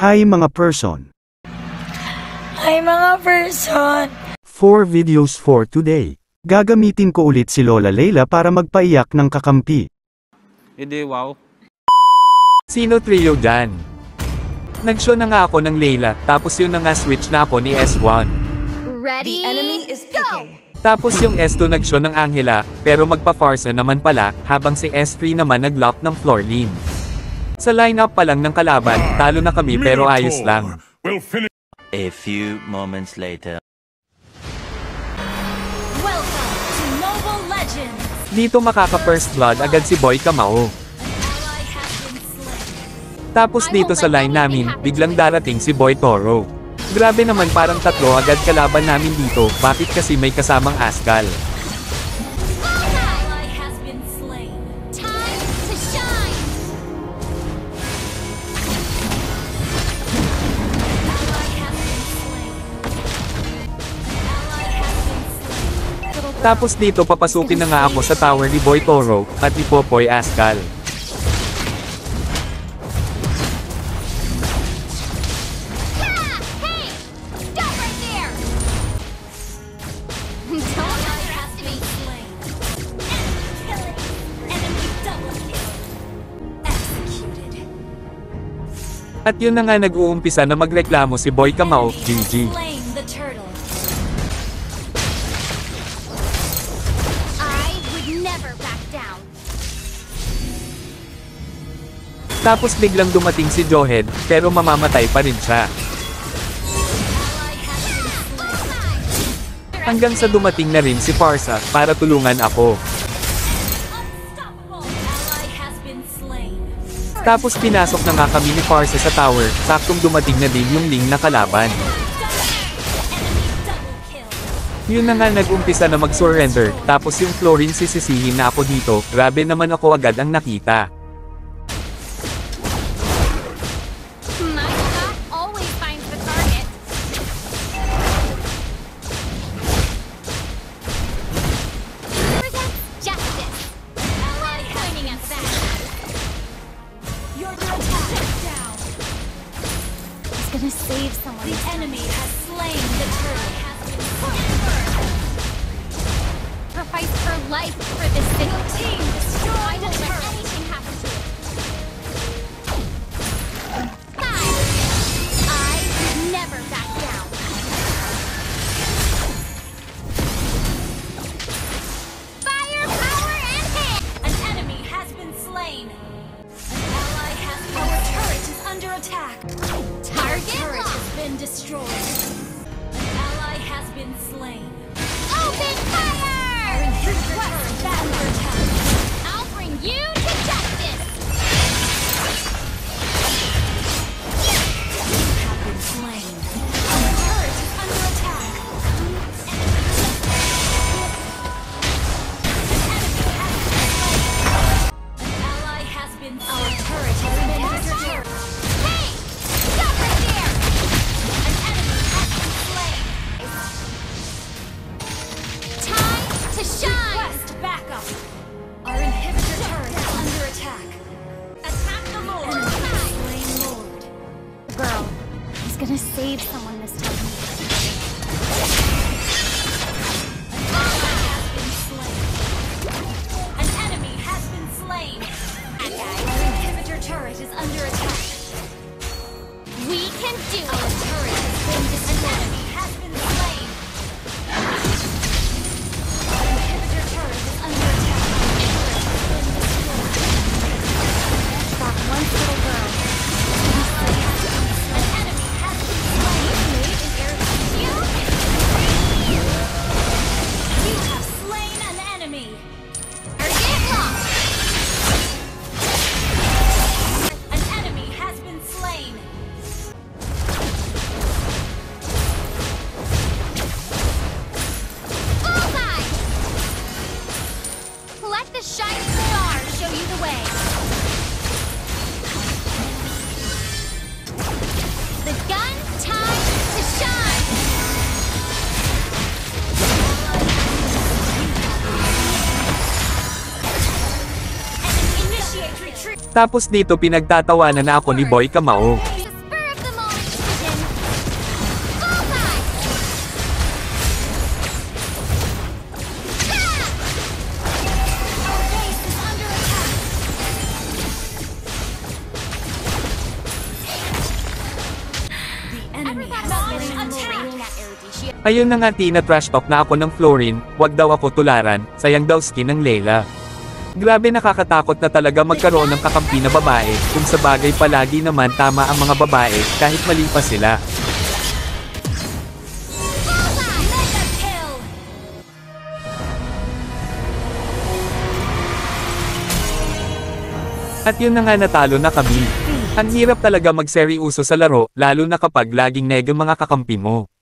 Hi mga person. Hi mga person. 4 videos for today. Gagamitin ko ulit si Lola Layla para magpaiyak ng kakampi. Hindi, wow. Sino trio dyan? Nag-show na nga ako ng Layla, tapos yun na nga switch na ako ni S1. Ready? The enemy is picking. Tapos yung S2 nag-show ng Angela, pero magpa-farsa naman pala, habang si S3 naman nag-lock ng Floorlin. Sa lineup pa lang ng kalaban, talo na kami pero ayos lang. A few moments later. Welcome to Mobile Legends. Dito makaka-first blood agad si Boy Kamao. Ally has been slain. Tapos dito sa line namin, biglang darating si Boy Toro. Grabe naman, parang tatlo agad kalaban namin dito, bakit kasi may kasamang Asgal? Ally has been slain. Time to shine. Ally has been slain. Ally has been slain. Tapos dito papasukin na nga ako sa tower ni Boy Toro, at ni Popoy Asgal. At yun na nga nag-uumpisa na magreklamo si Boy Kamao, GG. Tapos biglang dumating si Johead, pero mamamatay pa rin siya. Hanggang sa dumating na rin si Farsa, para tulungan ako. Tapos pinasok na nga kami ni Farsa sa tower, saktong dumating na din yung Ling na kalaban. Yun na nga nag-umpisa na mag-surrender, tapos yung Florin sisisihin na ako dito, grabe naman ako agad ang nakita. Gonna save someone. The enemy has slain the turtle. Sacrifice her life for this single team. I won't let anything happen to it. I would never back down. Fire, power, and hit. An enemy has been slain. An ally has been. Our turret is under attack. Target has been destroyed. An ally has been slain. Open fire! Our inhibitor turret is under attack. I'll bring you to justice. You have been slain. Our turret is under attack. An ally has been slain. Our turret has been destroyed. Our inhibitor turret is under attack. Attack the Lord! Slain Lord. Girl, he's gonna save someone this time. An enemy has been slain. And our inhibitor turret is under attack. We can do it. Our turret has been destroyed. An enemy has been slain. Our inhibitor turret is under attack. That one little girl. An enemy has been slain. Made an air shield. You have slain an enemy. Target locked. An enemy has been slain. Bullseye! Let the shining star show you the way. The gun time to shine. And initiate retreat. Tapos dito pinagtatawanan na ako ni Boy Kamao. The spur of the Ayun na nga tina-trash talk na ako ng Florin, wag daw ako tularan, sayang daw skin ng Layla. Grabe nakakatakot na talaga magkaroon ng kakampi na babae, kung sa bagay palagi naman tama ang mga babae, kahit mali pa sila. Mega kill! At yun na nga natalo na kami. Ang hirap talaga magseryoso sa laro, lalo na kapag laging nega mga kakampi mo.